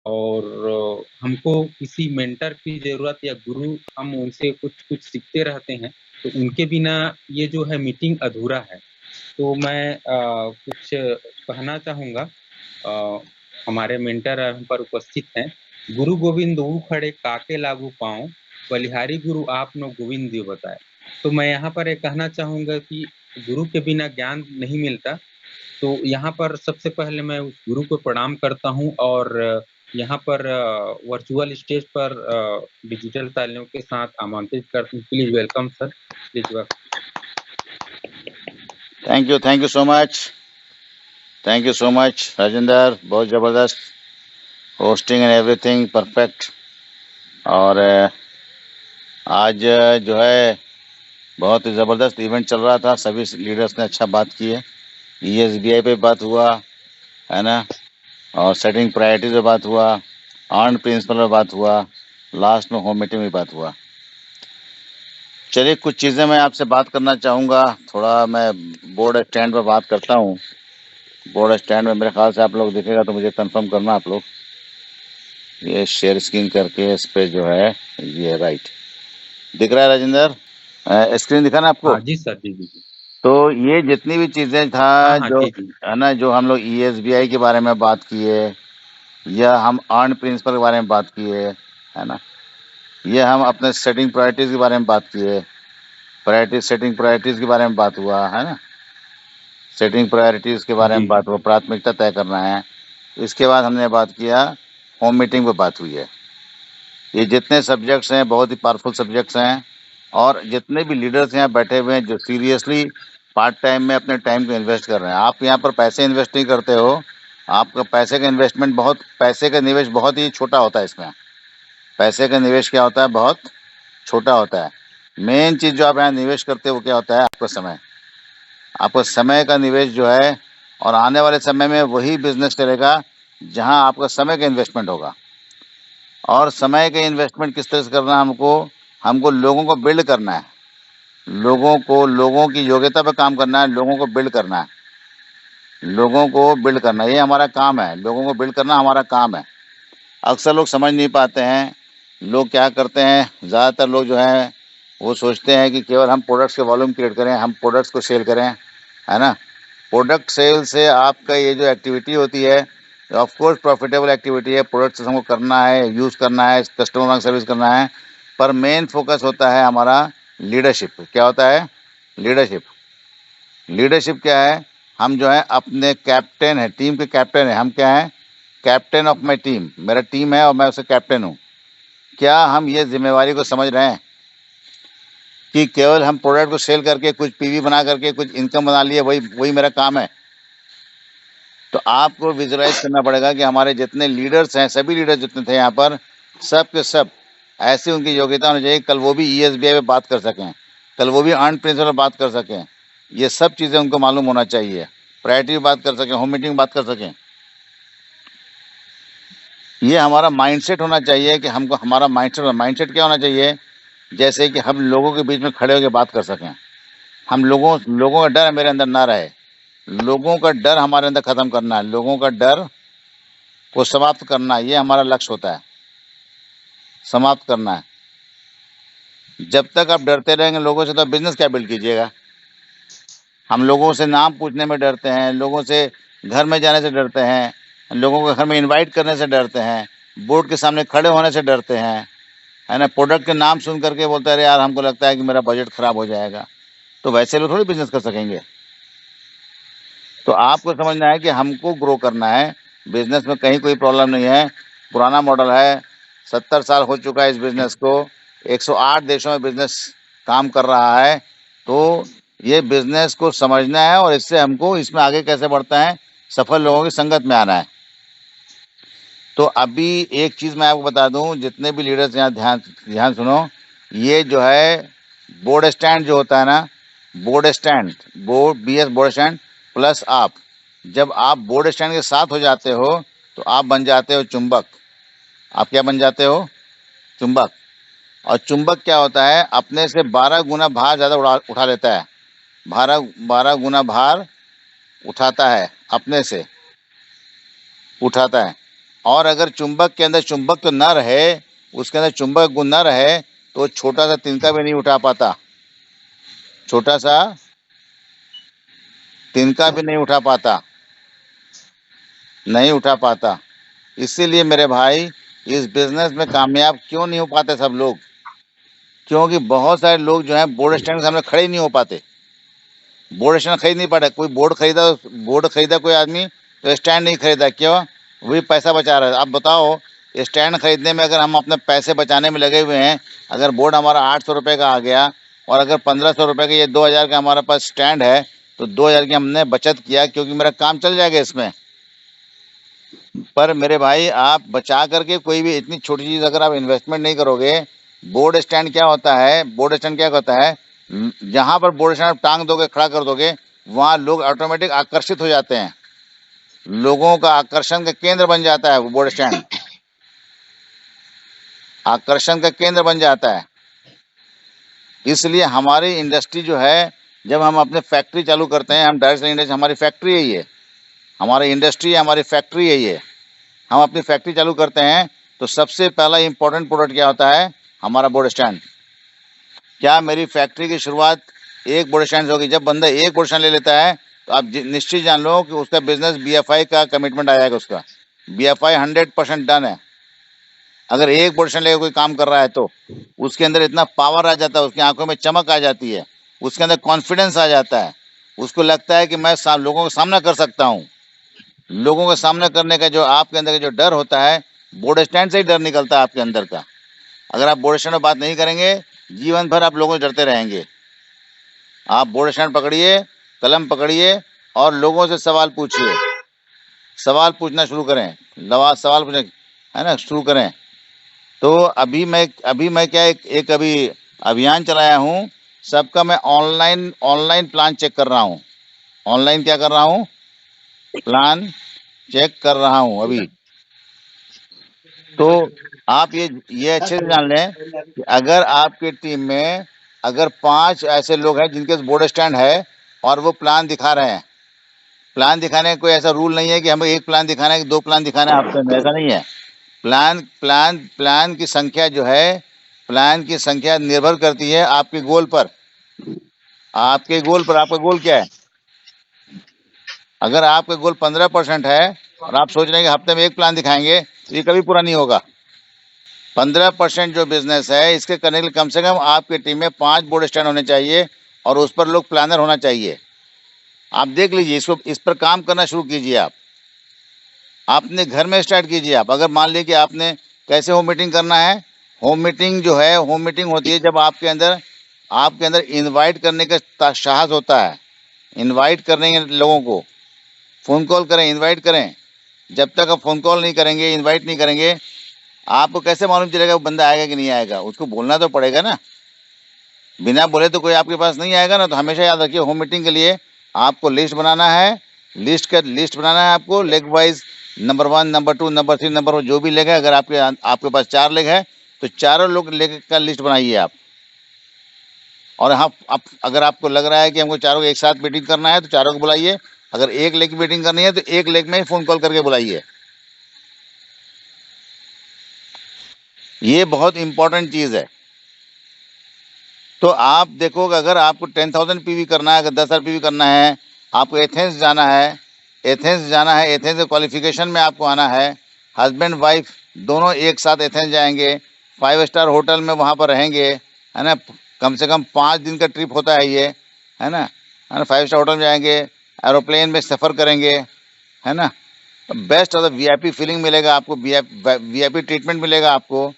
और हमको किसी मेंटर की ज़रूरत या गुरु, हम उनसे कुछ-कुछ सीखते रहते हैं, तो उनके बिना ये जो है मीटिंग अधूरा है। तो मैं कुछ कहना चाहूँगा। अ, हमारे मेंटर हम पर उपस्थित हैं। गुरु गोविंद दोऊ खड़े काके लागू पाँव, बलिहारी गुरु आपनो गोविंद दियो बताए। तो मैं यहाँ पर ये कहना चाहूँगा कि गुरु के बिना ज्ञान नहीं मिलता। तो यहाँ पर सबसे पहले मैं उस गुरु को प्रणाम करता हूँ और यहाँ पर वर्चुअल स्टेज पर डिजिटल तालियों के साथ आमंत्रित करता हूँ। Please welcome sir, please thank you so much. Thank you so much Rajendra, बहुत ज़बरदस्त होस्टिंग एंड एवरीथिंग परफेक्ट। और आज जो है बहुत ही ज़बरदस्त इवेंट चल रहा था, सभी लीडर्स ने अच्छा बात की है। ESBI पे बात हुआ है ना, और सेटिंग प्रायोरिटीज पे बात हुआ, अर्न प्रिंसिपल पे बात हुआ, लास्ट में होम मीटिंग में बात हुआ। चलिए कुछ चीज़ें मैं आपसे बात करना चाहूँगा। थोड़ा मैं बोर्ड स्टैंड पर बात करता हूँ। बोर्ड स्टैंड में मेरे ख्याल से आप लोग दिखेगा तो मुझे कंफर्म करना आप लोग। ये शेयर स्क्रीन करके इस पे जो है ये राइट दिख रहा है राजेंद्र, स्क्रीन दिखा ना आपको? हाँ जी सर, जी, जी, जी। तो ये जितनी भी चीज़ें था हाँ, हाँ, जो जी, जी। है ना, जो हम लोग ESBI के बारे में बात किए, या हम अर्न प्रिंसिपल के बारे में बात किए, है ना, ये हम अपने सेटिंग प्रायोरिटीज़ के बारे में बात किए, सेटिंग प्रायोरिटीज़ के बारे में बात हुआ, है ना, सेटिंग प्रायोरिटीज़ के बारे में जी, बात हुआ, प्राथमिकता तय करना है। इसके बाद हमने बात किया, होम मीटिंग पे बात हुई है। ये जितने सब्जेक्ट्स हैं बहुत ही पावरफुल सब्जेक्ट्स हैं, और जितने भी लीडर्स यहाँ बैठे हुए हैं जो सीरियसली पार्ट टाइम में अपने टाइम को इन्वेस्ट कर रहे हैं। आप यहाँ पर पैसे इन्वेस्ट नहीं करते हो, आपका पैसे का इन्वेस्टमेंट पैसे का निवेश बहुत ही छोटा होता है। इसमें पैसे का निवेश क्या होता है, बहुत छोटा होता है। मेन चीज़ जो आप यहाँ निवेश करते हो वो क्या होता है, आपका समय। आपका समय का निवेश जो है, और आने वाले समय में वही बिजनेस चलेगा जहाँ आपका समय का इन्वेस्टमेंट होगा। और समय का इन्वेस्टमेंट किस तरह से करना है हमको, हमको लोगों को बिल्ड करना है, लोगों की योग्यता पे काम करना है, लोगों को बिल्ड करना है, लोगों को बिल्ड करना, ये हमारा काम है। लोगों को बिल्ड करना हमारा काम है। अक्सर लोग समझ नहीं पाते हैं। लोग क्या करते हैं, ज़्यादातर लोग जो हैं वो सोचते हैं कि केवल हम प्रोडक्ट्स के वॉल्यूम क्रिएट करें, हम प्रोडक्ट्स को सेल करें, है ना। प्रोडक्ट सेल से आपका ये जो एक्टिविटी होती है, ऑफ कोर्स प्रॉफिटेबल एक्टिविटी है, प्रोडक्ट्स हमको करना है, यूज़ करना है, कस्टमर का सर्विस करना है, पर मेन फोकस होता है हमारा लीडरशिप। क्या होता है, लीडरशिप। लीडरशिप क्या है, हम जो है अपने कैप्टन है, टीम के कैप्टन है। हम क्या हैं, कैप्टन ऑफ माई टीम। मेरा टीम है और मैं उसका कैप्टन हूँ। क्या हम ये जिम्मेवारी को समझ रहे हैं कि केवल हम प्रोडक्ट को सेल करके कुछ PV बना करके कुछ इनकम बना लिए, वही वही मेरा काम है? तो आपको विजुअलाइज करना पड़ेगा कि हमारे जितने लीडर्स हैं, सभी लीडर्स जितने थे यहाँ पर, सब के सब ऐसी उनकी योग्यता होनी चाहिए, कल वो भी ESBI पे बात कर सकें, कल वो भी अर्न प्रिंसिपल पे बात कर सकें। ये सब चीज़ें उनको मालूम होना चाहिए। प्रायोरिटी में बात कर सकें, होम मीटिंग में बात कर सकें। ये हमारा माइंडसेट होना चाहिए कि हमको, हमारा माइंडसेट क्या होना चाहिए, जैसे कि हम लोगों के बीच में खड़े होकर बात कर सकें। हम लोगों लोगों का डर मेरे अंदर ना रहे। लोगों का डर हमारे अंदर ख़त्म करना है, लोगों का डर को समाप्त करना, ये हमारा लक्ष्य होता है, समाप्त करना है। जब तक आप डरते रहेंगे लोगों से, तो बिजनेस क्या बिल्ड कीजिएगा। हम लोगों से नाम पूछने में डरते हैं, लोगों से घर में जाने से डरते हैं, लोगों को घर में इनवाइट करने से डरते हैं, बोर्ड के सामने खड़े होने से डरते हैं, है ना। प्रोडक्ट के नाम सुन करके बोलते हैं, अरे यार हमको लगता है कि मेरा बजट खराब हो जाएगा। तो वैसे लोग थोड़ी बिजनेस कर सकेंगे। तो आपको समझना है कि हमको ग्रो करना है। बिजनेस में कहीं कोई प्रॉब्लम नहीं है। पुराना मॉडल है, 70 साल हो चुका है इस बिजनेस को, 108 देशों में बिजनेस काम कर रहा है। तो ये बिजनेस को समझना है, और इससे हमको इसमें आगे कैसे बढ़ता है, सफल लोगों की संगत में आना है। तो अभी एक चीज़ मैं आपको बता दूं, जितने भी लीडर्स यहाँ ध्यान ध्यान सुनो, ये जो है बोर्ड स्टैंड जो होता है ना, board stand, BS board stand plus आप, जब आप बोर्ड स्टैंड के साथ हो जाते हो तो आप बन जाते हो चुंबक। आप क्या बन जाते हो, चुंबक। और चुंबक क्या होता है, अपने से 12 गुना भार ज़्यादा उठा लेता है। 12 गुना भार उठाता है, अपने से उठाता है। और अगर चुंबक के अंदर चुंबक तो न रहे, उसके अंदर चुंबक गुण न रहे, तो छोटा सा तिनका भी नहीं उठा पाता, छोटा सा तिनका भी नहीं उठा पाता, नहीं उठा पाता। इसीलिए मेरे भाई, इस बिजनेस में कामयाब क्यों नहीं हो पाते सब लोग? क्योंकि बहुत सारे लोग जो है बोर्ड स्टैंड के सामने खड़े ही नहीं हो पाते, बोर्ड स्टैंड खरीद नहीं पाते। कोई बोर्ड खरीदा कोई आदमी, तो स्टैंड नहीं खरीदा, क्यों? वही पैसा बचा रहा है। आप बताओ, स्टैंड खरीदने में अगर हम अपने पैसे बचाने में लगे हुए हैं, अगर बोर्ड हमारा 800 रुपये का आ गया और अगर 1500 रुपये का, ये 2000 का हमारे पास स्टैंड है, तो 2000 की हमने बचत किया, क्योंकि मेरा काम चल जाएगा इसमें। पर मेरे भाई, आप बचा करके कोई भी इतनी छोटी चीज अगर आप इन्वेस्टमेंट नहीं करोगे, बोर्ड स्टैंड क्या होता है, बोर्ड स्टैंड क्या होता है, जहां पर बोर्ड स्टैंड टांग दोगे, खड़ा कर दोगे, वहां लोग ऑटोमेटिक आकर्षित हो जाते हैं, लोगों का आकर्षण का केंद्र बन जाता है वो बोर्ड स्टैंड, आकर्षण का केंद्र बन जाता है। इसलिए हमारी इंडस्ट्री जो है, जब हम अपने फैक्ट्री चालू करते हैं, हम डायरेक्ट इंडस्ट्री, हमारी फैक्ट्री है ये, हमारी इंडस्ट्री है, हमारी फैक्ट्री है ये। हम अपनी फैक्ट्री चालू करते हैं तो सबसे पहला इंपॉर्टेंट प्रोडक्ट क्या होता है? हमारा बोर्ड स्टैंड। क्या मेरी फैक्ट्री की शुरुआत एक बोर्ड स्टैंड से होगी? जब बंदा एक बोर्ड स्टैंड ले लेता है, तो आप निश्चित जान लो कि उसका बिजनेस BFI का कमिटमेंट आ जाएगा, उसका BFI 100% डन है। अगर एक बोर्ड स्टैंड लेकर कोई काम कर रहा है, तो उसके अंदर इतना पावर आ जाता है, उसकी आंखों में चमक आ जाती है, उसके अंदर कॉन्फिडेंस आ जाता है, उसको लगता है कि मैं लोगों का सामना कर सकता हूँ। लोगों का सामना करने का जो आपके अंदर का जो डर होता है, बोर्ड स्टैंड से ही डर निकलता है आपके अंदर का। अगर आप बोर्ड स्टैंड में बात नहीं करेंगे, जीवन भर आप लोगों से डरते रहेंगे। आप बोर्ड स्टैंड पकड़िए, कलम पकड़िए और लोगों से सवाल पूछिए, सवाल पूछना शुरू करें, सवाल पूछना है ना, शुरू करें। तो अभी मैं क्या एक अभी अभियान चलाया हूँ, सबका मैं ऑनलाइन प्लान चेक कर रहा हूँ। ऑनलाइन क्या कर रहा हूँ? प्लान चेक कर रहा हूँ अभी। तो आप ये अच्छे से जान लें कि अगर आपकी टीम में अगर 5 ऐसे लोग हैं जिनके बोर्ड स्टैंड है और वो प्लान दिखा रहे हैं, प्लान दिखाने का कोई ऐसा रूल नहीं है कि हमें 1 प्लान दिखाना है कि 2 प्लान दिखाना है हफ्ते में, ऐसा नहीं है। प्लान की संख्या जो है, प्लान की संख्या निर्भर करती है आपके गोल पर। आपके गोल पर, आपका गोल क्या है? अगर आपका गोल 15% है और आप सोच रहे हैं कि हफ्ते में 1 प्लान दिखाएंगे, तो ये कभी पूरा नहीं होगा। 15% जो बिजनेस है, इसके करने के लिए कम से कम आपकी टीम में 5 बोर्ड स्टैंड होने चाहिए और उस पर लोग प्लानर होना चाहिए। आप देख लीजिए, इसको इस पर काम करना शुरू कीजिए। आप अपने घर में स्टार्ट कीजिए। आप अगर मान लीजिए कि आपने कैसे होम मीटिंग करना है, होम मीटिंग जो है, होम मीटिंग होती है जब आपके अंदर इनवाइट करने का साहस होता है। इनवाइट करेंगे लोगों को, फ़ोन कॉल करें, इनवाइट करें। जब तक आप फ़ोन कॉल नहीं करेंगे, इनवाइट नहीं करेंगे, आपको कैसे मालूम चलेगा वो बंदा आएगा कि नहीं आएगा? उसको बोलना तो पड़ेगा ना, बिना बोले तो कोई आपके पास नहीं आएगा ना। तो हमेशा याद रखिए, होम मीटिंग के लिए आपको लिस्ट बनाना है, लिस्ट बनाना है आपको, leg wise, number 1, number 2, number 3, number 4 जो भी लेग है। अगर आपके पास 4 लेग है, तो चारों लोग लेग का लिस्ट बनाइए आप। और हाँ, अगर आपको लग रहा है कि हमको चारों को एक साथ मीटिंग करना है, तो चारों को बुलाइए। अगर एक लेग की मीटिंग करनी है, तो एक लेग में ही फ़ोन कॉल करके बुलाइए। ये बहुत इंपॉर्टेंट चीज़ है। तो आप देखो कि अगर आपको 10,000 पीवी करना है, अगर 10,000 पीवी करना है, आपको एथेंस जाना है, एथेंस क्वालिफिकेशन में आपको आना है। हस्बैंड वाइफ दोनों एक साथ एथेंस जाएंगे, 5 स्टार होटल में वहाँ पर रहेंगे, है ना। कम से कम 5 दिन का ट्रिप होता है ये, है ना। 5 स्टार होटल में जाएंगे, एरोप्लेन में सफ़र करेंगे, है ना। Best of the VIP feeling मिलेगा आपको, VIP ट्रीटमेंट मिलेगा आपको।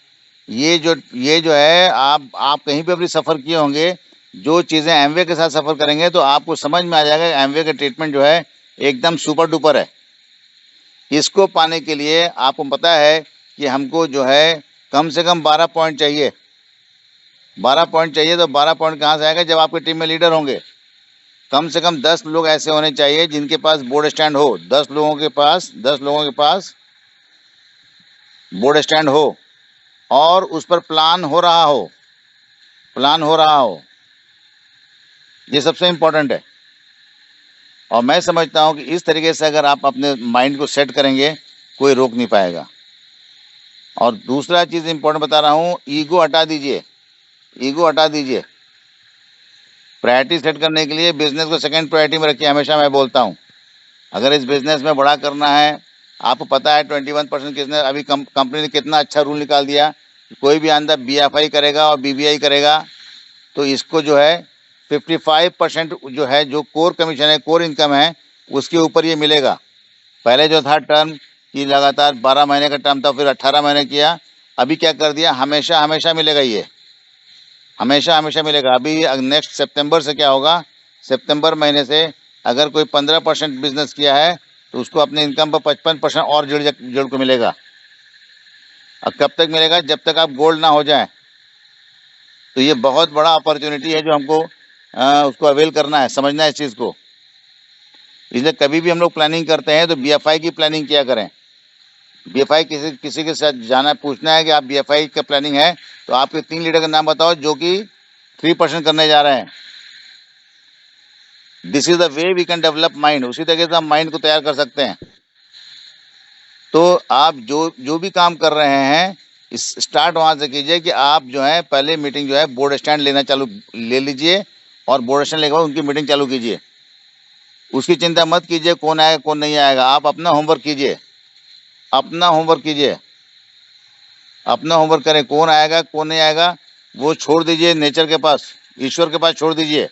ये जो है, आप कहीं पे भी सफ़र किए होंगे, जो चीज़ें एमवे के साथ सफ़र करेंगे तो आपको समझ में आ जाएगा एमवे का ट्रीटमेंट जो है एकदम सुपर डुपर है। इसको पाने के लिए आपको पता है कि हमको जो है कम से कम 12 पॉइंट चाहिए। 12 पॉइंट चाहिए, तो 12 पॉइंट कहाँ से आएगा? जब आपकी टीम में लीडर होंगे। कम से कम 10 लोग ऐसे होने चाहिए जिनके पास बोर्ड स्टैंड हो। 10 लोगों के पास बोर्ड स्टैंड हो और उस पर प्लान हो रहा हो। ये सबसे इम्पोर्टेंट है। और मैं समझता हूँ कि इस तरीके से अगर आप अपने माइंड को सेट करेंगे, कोई रोक नहीं पाएगा। और दूसरा चीज इंपॉर्टेंट बता रहा हूँ, ईगो हटा दीजिए, ईगो हटा दीजिए। प्रायोरिटी सेट करने के लिए बिजनेस को सेकंड प्रायोरिटी में रखिए, हमेशा मैं बोलता हूँ। अगर इस बिजनेस में बड़ा करना है, आपको पता है 21% किसने अभी कंपनी ने कितना अच्छा रूल निकाल दिया, कोई भी अंदर BFI करेगा और BBI करेगा तो इसको जो है 55% जो है, जो कोर कमीशन है, कोर इनकम है, उसके ऊपर ये मिलेगा। पहले जो था टर्म कि लगातार 12 महीने का टर्म था, फिर 18 महीने किया, अभी क्या कर दिया, हमेशा हमेशा मिलेगा, ये हमेशा हमेशा मिलेगा। अभी नेक्स्ट सितंबर से क्या होगा, सितंबर महीने से अगर कोई 15% बिजनेस किया है तो उसको अपने इनकम पर 55% और जुड़ को मिलेगा। अब कब तक मिलेगा, जब तक आप गोल्ड ना हो जाए। तो ये बहुत बड़ा अपॉर्चुनिटी है जो हमको उसको अवेल करना है, समझना है इस चीज़ को। इसलिए कभी भी हम लोग प्लानिंग करते हैं तो BFI की प्लानिंग किया करें। BFI किसी के साथ जाना, पूछना है कि आप BFI का प्लानिंग है तो आपके 3 लीडर का नाम बताओ जो कि 3% करने जा रहे हैं। This is the way we can develop mind. उसी तरीके से हम माइंड को तैयार कर सकते हैं। तो आप जो भी काम कर रहे हैं, इस स्टार्ट वहां से कीजिए कि आप जो है पहले मीटिंग जो है बोर्ड स्टैंड लेना चालू ले लीजिए और बोर्ड स्टैंड लेकर उनकी मीटिंग चालू कीजिए। उसकी चिंता मत कीजिए कौन आएगा कौन नहीं आएगा, आप अपना होमवर्क कीजिए, अपना होमवर्क कीजिए, अपना होमवर्क करें। कौन आएगा कौन नहीं आएगा वो छोड़ दीजिए नेचर के पास, ईश्वर के पास छोड़ दीजिए।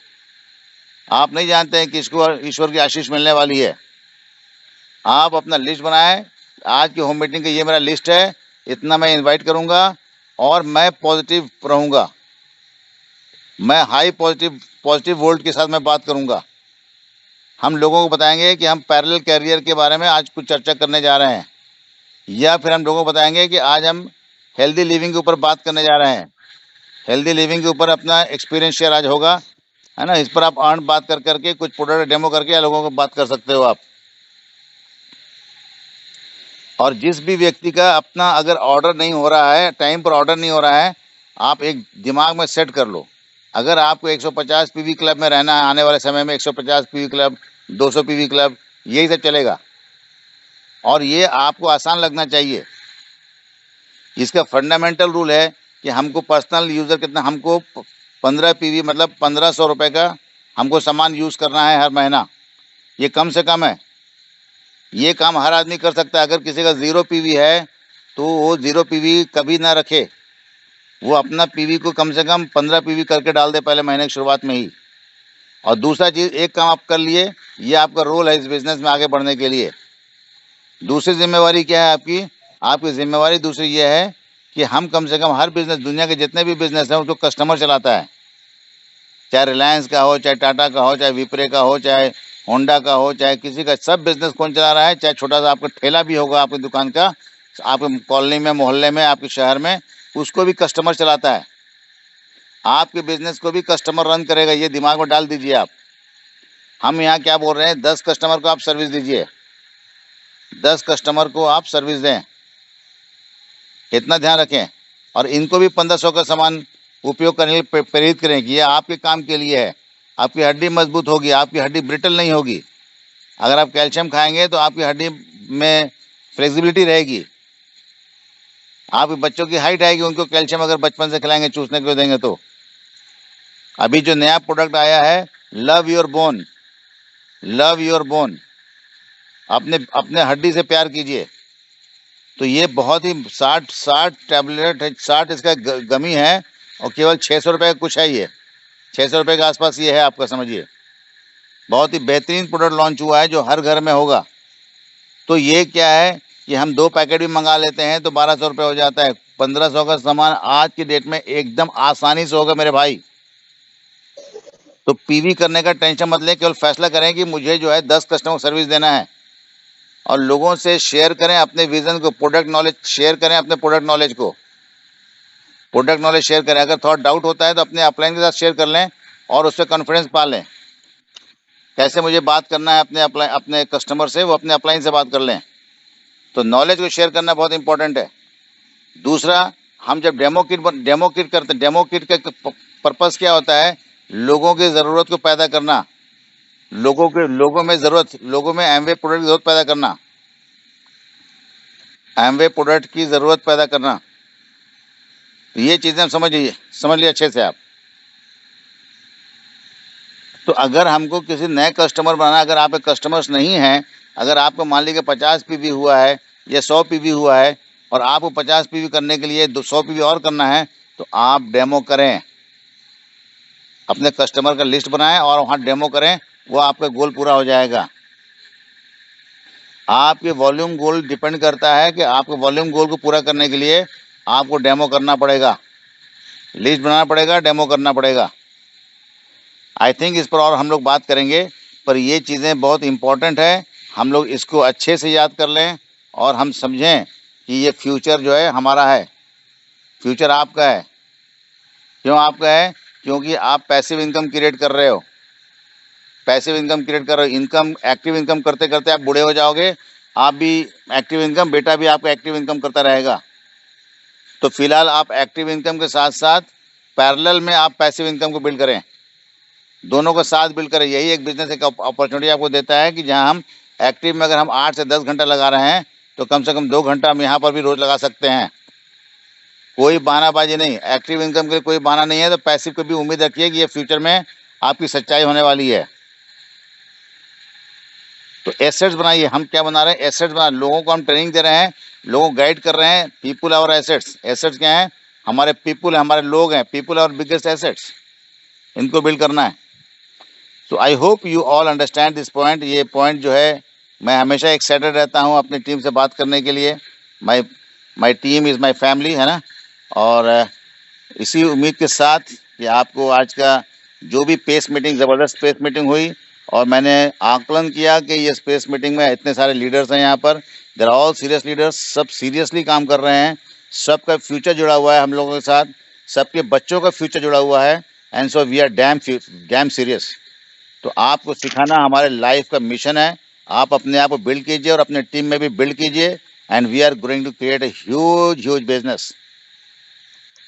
आप नहीं जानते हैं किसको ईश्वर की आशीष मिलने वाली है। आप अपना लिस्ट बनाएं, आज की होम मीटिंग की ये मेरा लिस्ट है, इतना मैं इनवाइट करूंगा और मैं पॉजिटिव रहूंगा, मैं हाई पॉजिटिव वोल्ट के साथ मैं बात करूंगा। हम लोगों को बताएंगे कि हम पैरेलल कैरियर के बारे में आज कुछ चर्चा करने जा रहे हैं, या फिर हम लोगों को बताएंगे कि आज हम हेल्दी लिविंग के ऊपर बात करने जा रहे हैं। हेल्दी लिविंग के ऊपर अपना एक्सपीरियंस शेयर आज होगा, है ना। इस पर आप अर्न बात कर करके कुछ प्रोडक्ट डेमो करके लोगों को बात कर सकते हो आप। और जिस भी व्यक्ति का अपना अगर ऑर्डर नहीं हो रहा है, टाइम पर ऑर्डर नहीं हो रहा है, आप एक दिमाग में सेट कर लो, अगर आपको 150 PV क्लब में रहना है आने वाले समय में, 150 PV क्लब, 200 PV क्लब, यही सब चलेगा। और ये आपको आसान लगना चाहिए। इसका फंडामेंटल रूल है कि हमको पर्सनल यूजर कितना, हमको 15 PV मतलब 1500 रुपए का हमको सामान यूज करना है हर महीना। ये कम से कम है, ये काम हर आदमी कर सकता है। अगर किसी का 0 PV है तो वो 0 PV कभी ना रखे, वो अपना PV को कम से कम 15 PV करके डाल दे पहले महीने की शुरुआत में ही। और दूसरा चीज, एक काम आप कर लिए, ये आपका रोल है इस बिजनेस में आगे बढ़ने के लिए। दूसरी जिम्मेवारी क्या है आपकी, आपकी जिम्मेवारी दूसरी ये है कि हम कम से कम हर बिजनेस, दुनिया के जितने भी बिजनेस हैं उसको कस्टमर चलाता है, चाहे रिलायंस का हो, चाहे टाटा का हो, चाहे विप्रे का हो, चाहे होंडा का हो, चाहे किसी का, सब बिजनेस कौन चला रहा है। चाहे छोटा सा आपका ठेला भी होगा आपकी दुकान का, आपके कॉलोनी में, मोहल्ले में, आपके शहर में, उसको भी कस्टमर चलाता है। आपके बिजनेस को भी कस्टमर रन करेगा, ये दिमाग में डाल दीजिए आप। हम यहाँ क्या बोल रहे हैं, 10 कस्टमर को आप सर्विस दीजिए, 10 कस्टमर को आप सर्विस दें, इतना ध्यान रखें। और इनको भी 1500 का सामान उपयोग करने के लिए प्रेरित करें कि ये आपके काम के लिए है। आपकी हड्डी मजबूत होगी, आपकी हड्डी ब्रिटल नहीं होगी। अगर आप कैल्शियम खाएंगे तो आपकी हड्डी में फ्लेक्सिबिलिटी रहेगी, आपके बच्चों की हाइट आएगी, उनको कैल्शियम अगर बचपन से खिलाएंगे, चूसने को देंगे तो। अभी जो नया प्रोडक्ट आया है, love your bone, love your bone, अपने अपने हड्डी से प्यार कीजिए। तो ये बहुत ही 60 टैबलेट है, 60 इसका गमी है और केवल 600 रुपये का कुछ है। ये 600 रुपये के आसपास ये है आपका, समझिए। बहुत ही बेहतरीन प्रोडक्ट लॉन्च हुआ है जो हर घर में होगा। तो ये क्या है कि हम 2 पैकेट भी मंगा लेते हैं तो 1200 रुपये हो जाता है। 1500 का सामान आज की डेट में एकदम आसानी से होगा मेरे भाई। तो PV करने का टेंशन मत लें, केवल फैसला करें कि मुझे जो है 10 कस्टमर को सर्विस देना है। और लोगों से शेयर करें अपने विजन को, प्रोडक्ट नॉलेज शेयर करें, अपने प्रोडक्ट नॉलेज को, प्रोडक्ट नॉलेज शेयर करें। अगर थोड़ा डाउट होता है तो अपने अपलाइन के साथ शेयर कर लें और उससे कॉन्फिडेंस पा लें। कैसे मुझे बात करना है अपने कस्टमर से, वो अपने अपलाइन से बात कर लें। तो नॉलेज को शेयर करना बहुत इंपॉर्टेंट है। दूसरा, हम जब डेमो किट करते हैं, डेमो किट का पर्पस क्या होता है, लोगों की ज़रूरत को पैदा करना, लोगों में एमवे प्रोडक्ट की जरूरत पैदा करना। एमवे प्रोडक्ट की ज़रूरत पैदा करना। तो ये चीज़ें आप समझ लिए अच्छे से आप। तो अगर हमको किसी नए कस्टमर बनाना, अगर आप कस्टमर्स नहीं हैं, अगर आपको मान लीजिए 50 पीवी हुआ है या 100 पीवी हुआ है और आपको 50 पीवी करने के लिए 100 पीवी और करना है, तो आप डेमो करें, अपने कस्टमर का लिस्ट बनाएं और वहाँ डेमो करें, वो आपका गोल पूरा हो जाएगा। आपके वॉल्यूम गोल डिपेंड करता है कि आपके वॉल्यूम गोल को पूरा करने के लिए आपको डेमो करना पड़ेगा, लिस्ट बनाना पड़ेगा, डेमो करना पड़ेगा। आई थिंक इस पर और हम लोग बात करेंगे, पर ये चीज़ें बहुत इम्पोर्टेंट है, हम लोग इसको अच्छे से याद कर लें और हम समझें कि ये फ्यूचर जो है हमारा है, फ्यूचर आपका है। क्यों आपका है? क्योंकि आप पैसिव इनकम क्रिएट कर रहे हो, पैसिव इनकम क्रिएट कर रहे हो। इनकम, एक्टिव इनकम करते करते आप बूढ़े हो जाओगे, आप भी एक्टिव इनकम, बेटा भी आपका एक्टिव इनकम करता रहेगा। तो फिलहाल आप एक्टिव इनकम के साथ साथ पैरेलल में आप पैसिव इनकम को बिल्ड करें, दोनों को साथ बिल्ड करें। यही एक बिजनेस एक अपॉर्चुनिटी आपको देता है कि जहां हम एक्टिव में अगर हम 8 से 10 घंटा लगा रहे हैं, तो कम से कम 2 घंटा हम यहाँ पर भी रोज लगा सकते हैं। कोई बहानाबाजी नहीं, एक्टिव इनकम के लिए कोई बहाना नहीं है। तो पैसिव को भी उम्मीद रखिए कि ये फ्यूचर में आपकी सच्चाई होने वाली है। तो एसेट्स बनाइए। हम क्या बना रहे हैं? एसेट्स बना, लोगों को हम ट्रेनिंग दे रहे हैं, लोगों को गाइड कर रहे हैं। पीपुल और एसेट्स, एसेट्स क्या है? हमारे पीपुल, हमारे लोग हैं। पीपुल और बिगेस्ट एसेट्स, इनको बिल्ड करना है। तो I hope you all understand this point. ये पॉइंट जो है, मैं हमेशा एक्साइटेड रहता हूँ अपनी टीम से बात करने के लिए। My team is my family, है ना। और इसी उम्मीद के साथ कि आपको आज का जो भी पेस मीटिंग, ज़बरदस्त पेस मीटिंग हुई, और मैंने आकलन किया कि ये स्पेस मीटिंग में इतने सारे लीडर्स हैं यहाँ पर, देर ऑल सीरियस लीडर्स, सब सीरियसली काम कर रहे हैं, सबका फ्यूचर जुड़ा हुआ है हम लोगों के साथ, सबके बच्चों का फ्यूचर जुड़ा हुआ है। And so we are damn serious. तो आपको सिखाना हमारे लाइफ का मिशन है। आप अपने आप को बिल्ड कीजिए और अपने टीम में भी बिल्ड कीजिए, and we are going to create a huge business.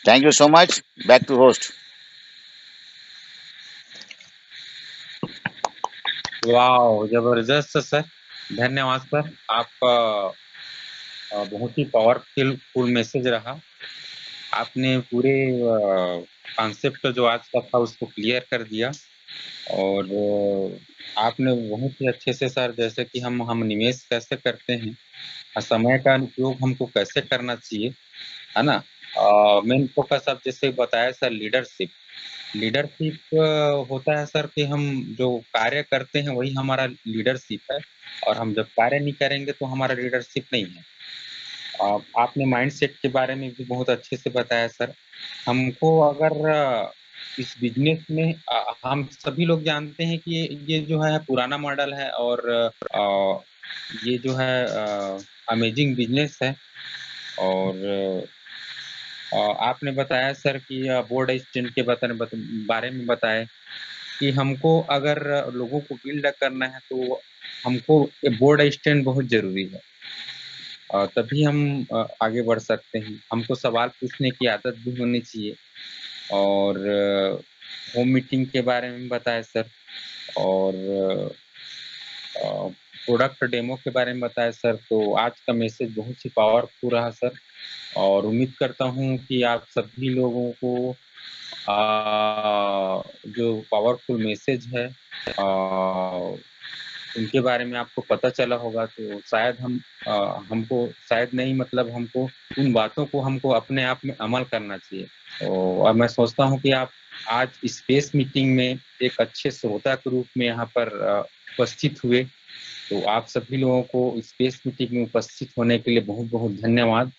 Thank you so much. Back to host. वाह, जबरदस्त सर, धन्यवाद सर। आपका बहुत ही पावरफुल मैसेज रहा। आपने पूरे कॉन्सेप्ट जो आज का था उसको क्लियर कर दिया, और आपने बहुत ही अच्छे से सर, जैसे कि हम निवेश कैसे करते हैं, समय का उपयोग हमको कैसे करना चाहिए, है ना। मेन फोकस आप जैसे बताया सर, लीडरशिप। लीडरशिप होता है सर कि हम जो कार्य करते हैं वही हमारा लीडरशिप है, और हम जब कार्य नहीं करेंगे तो हमारा लीडरशिप नहीं है। आपने माइंडसेट के बारे में भी बहुत अच्छे से बताया सर। हमको अगर इस बिजनेस में हम सभी लोग जानते हैं कि ये जो है पुराना मॉडल है, और ये जो है अमेजिंग बिजनेस है। और आपने बताया सर कि बोर्ड स्टैंड के बारे में बताए कि हमको अगर लोगों को बिल्ड करना है तो हमको बोर्ड स्टैंड बहुत ज़रूरी है। तभी हम आगे बढ़ सकते हैं। हमको सवाल पूछने की आदत भी होनी चाहिए, और होम मीटिंग के बारे में बताया सर, और प्रोडक्ट डेमो के बारे में बताया सर। तो आज का मैसेज बहुत ही पावरफुल रहा सर, और उम्मीद करता हूँ कि आप सभी लोगों को जो पावरफुल मैसेज है उनके बारे में आपको पता चला होगा। तो शायद हमको शायद नहीं, मतलब हमको उन बातों को हमको अपने आप में अमल करना चाहिए। और मैं सोचता हूँ कि आप आज स्पेस मीटिंग में एक अच्छे श्रोता के रूप में यहाँ पर उपस्थित हुए। तो आप सभी लोगों को स्पेस मीटिंग में उपस्थित होने के लिए बहुत-बहुत धन्यवाद।